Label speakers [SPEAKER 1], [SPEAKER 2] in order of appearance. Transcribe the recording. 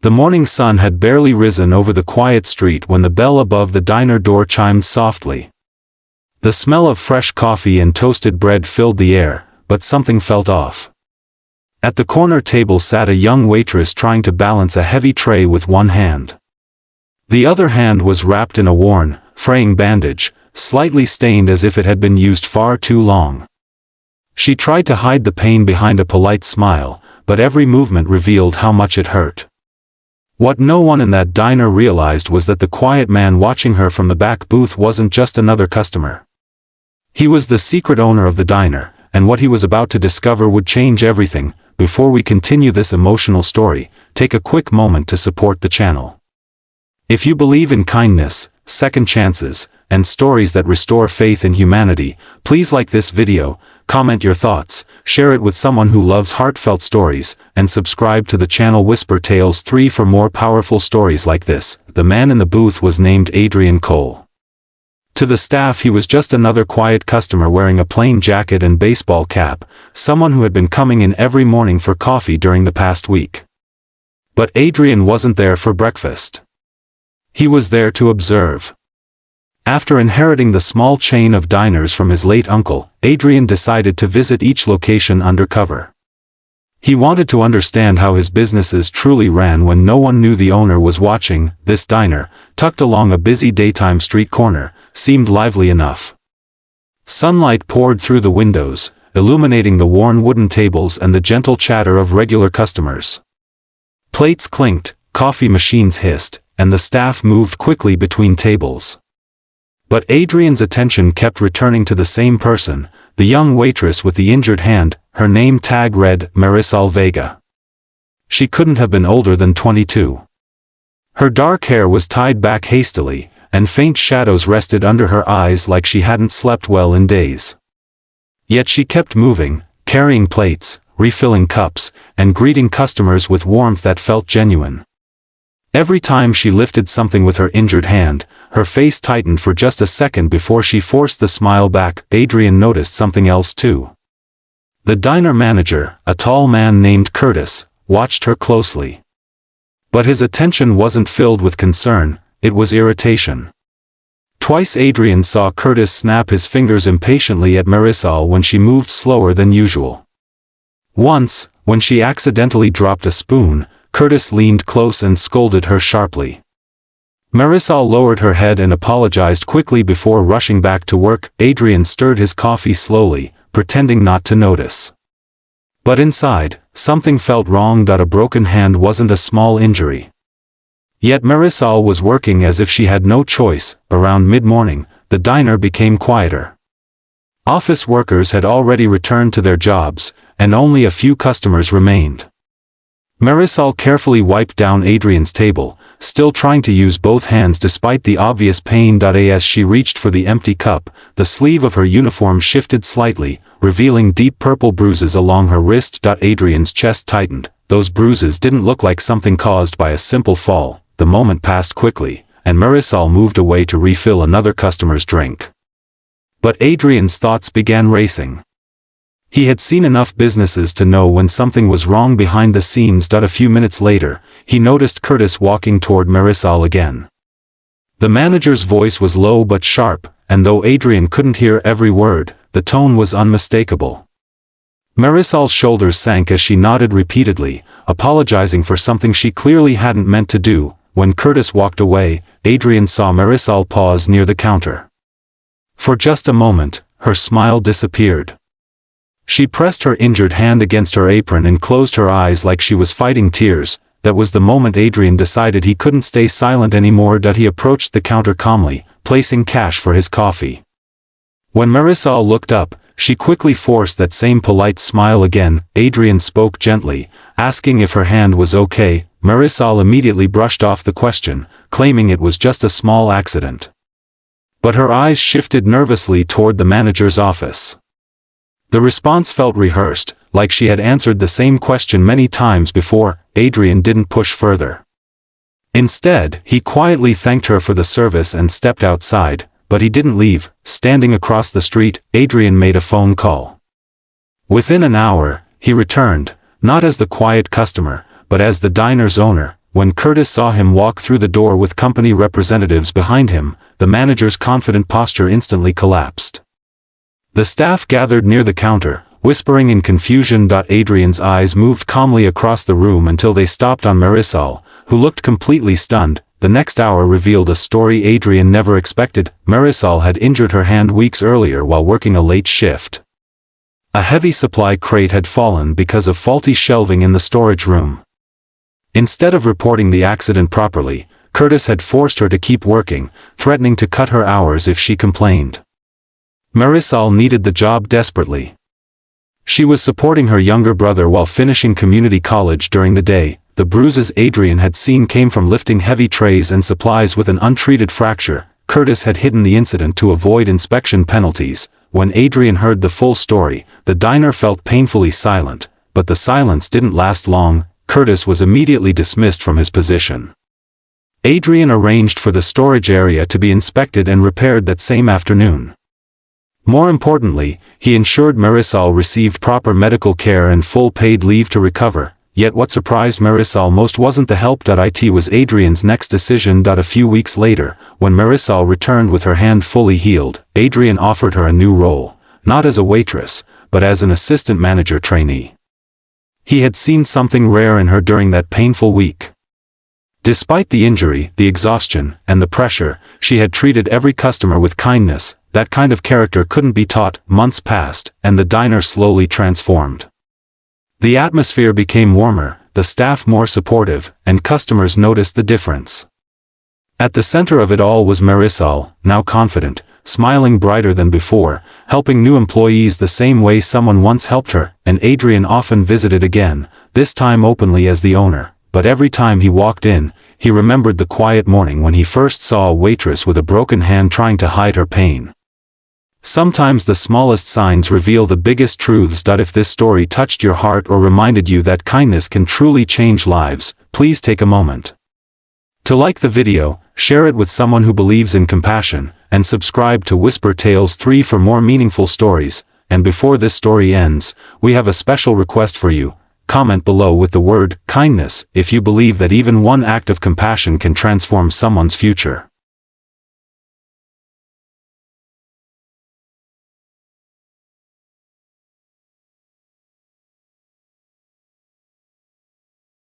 [SPEAKER 1] The morning sun had barely risen over the quiet street when the bell above the diner door chimed softly. The smell of fresh coffee and toasted bread filled the air, but something felt off. At the corner table sat a young waitress trying to balance a heavy tray with one hand. The other hand was wrapped in a worn, fraying bandage, slightly stained as if it had been used far too long. She tried to hide the pain behind a polite smile, but every movement revealed how much it hurt. What no one in that diner realized was that the quiet man watching her from the back booth wasn't just another customer. He was the secret owner of the diner, and what he was about to discover would change everything. Before we continue this emotional story, take a quick moment to support the channel. If you believe in kindness, second chances, and stories that restore faith in humanity, please like this video, comment your thoughts, share it with someone who loves heartfelt stories, and subscribe to the channel Whisper Tales 3 for more powerful stories like this. The man in the booth was named Adrian Cole. To the staff he was just another quiet customer wearing a plain jacket and baseball cap, someone who had been coming in every morning for coffee during the past week. But Adrian wasn't there for breakfast. He was there to observe. After inheriting the small chain of diners from his late uncle, Adrian decided to visit each location undercover. He wanted to understand how his businesses truly ran when no one knew the owner was watching. This diner, tucked along a busy daytime street corner, seemed lively enough. Sunlight poured through the windows, illuminating the worn wooden tables and the gentle chatter of regular customers. Plates clinked, coffee machines hissed, and the staff moved quickly between tables. But Adrian's attention kept returning to the same person, the young waitress with the injured hand. Her name tag read Marisol Vega. She couldn't have been older than 22. Her dark hair was tied back hastily, and faint shadows rested under her eyes like she hadn't slept well in days. Yet she kept moving, carrying plates, refilling cups, and greeting customers with warmth that felt genuine. Every time she lifted something with her injured hand, her face tightened for just a second before she forced the smile back. Adrian noticed something else too. The diner manager, a tall man named Curtis, watched her closely. But his attention wasn't filled with concern, it was irritation. Twice Adrian saw Curtis snap his fingers impatiently at Marisol when she moved slower than usual. Once, when she accidentally dropped a spoon, Curtis leaned close and scolded her sharply. Marisol lowered her head and apologized quickly before rushing back to work. Adrian stirred his coffee slowly, pretending not to notice. But inside, something felt wrong. A broken hand wasn't a small injury. Yet Marisol was working as if she had no choice. Around mid-morning, the diner became quieter. Office workers had already returned to their jobs, and only a few customers remained. Marisol carefully wiped down Adrian's table, still trying to use both hands despite the obvious pain. As she reached for the empty cup, the sleeve of her uniform shifted slightly, revealing deep purple bruises along her wrist. Adrian's chest tightened. Those bruises didn't look like something caused by a simple fall. The moment passed quickly, and Marisol moved away to refill another customer's drink. But Adrian's thoughts began racing. He had seen enough businesses to know when something was wrong behind the scenes. A few minutes later, he noticed Curtis walking toward Marisol again. The manager's voice was low but sharp, and though Adrian couldn't hear every word, the tone was unmistakable. Marisol's shoulders sank as she nodded repeatedly, apologizing for something she clearly hadn't meant to do. When Curtis walked away, Adrian saw Marisol pause near the counter. For just a moment, her smile disappeared. She pressed her injured hand against her apron and closed her eyes like she was fighting tears. That was the moment Adrian decided he couldn't stay silent anymore. He approached the counter calmly, placing cash for his coffee. When Marisol looked up, she quickly forced that same polite smile again. Adrian spoke gently, asking if her hand was okay. Marisol immediately brushed off the question, claiming it was just a small accident. But her eyes shifted nervously toward the manager's office. The response felt rehearsed, like she had answered the same question many times before. Adrian didn't push further. Instead, he quietly thanked her for the service and stepped outside, but he didn't leave. Standing across the street, Adrian made a phone call. Within an hour, he returned, not as the quiet customer, but as the diner's owner. When Curtis saw him walk through the door with company representatives behind him, the manager's confident posture instantly collapsed. The staff gathered near the counter, whispering in confusion. Adrian's eyes moved calmly across the room until they stopped on Marisol, who looked completely stunned. The next hour revealed a story Adrian never expected. Marisol had injured her hand weeks earlier while working a late shift. A heavy supply crate had fallen because of faulty shelving in the storage room. Instead of reporting the accident properly, Curtis had forced her to keep working, threatening to cut her hours if she complained. Marisol needed the job desperately. She was supporting her younger brother while finishing community college during the day. The bruises Adrian had seen came from lifting heavy trays and supplies with an untreated fracture. Curtis had hidden the incident to avoid inspection penalties. When Adrian heard the full story, the diner felt painfully silent, but the silence didn't last long. Curtis was immediately dismissed from his position. Adrian arranged for the storage area to be inspected and repaired that same afternoon. More importantly, he ensured Marisol received proper medical care and full paid leave to recover. Yet what surprised Marisol most wasn't the help. It was Adrian's next decision. A few weeks later, when Marisol returned with her hand fully healed, Adrian offered her a new role, not as a waitress, but as an assistant manager trainee. He had seen something rare in her during that painful week. Despite the injury, the exhaustion, and the pressure, she had treated every customer with kindness. That kind of character couldn't be taught. Months passed, and the diner slowly transformed. The atmosphere became warmer, the staff more supportive, and customers noticed the difference. At the center of it all was Marisol, now confident, smiling brighter than before, helping new employees the same way someone once helped her. And Adrian often visited again, this time openly as the owner. But every time he walked in, he remembered the quiet morning when he first saw a waitress with a broken hand trying to hide her pain. Sometimes the smallest signs reveal the biggest truths. If this story touched your heart or reminded you that kindness can truly change lives, please take a moment to like the video, share it with someone who believes in compassion, and subscribe to Whisper Tales 3 for more meaningful stories. And before this story ends, we have a special request for you. Comment below with the word kindness if you believe that even one act of compassion can transform someone's future.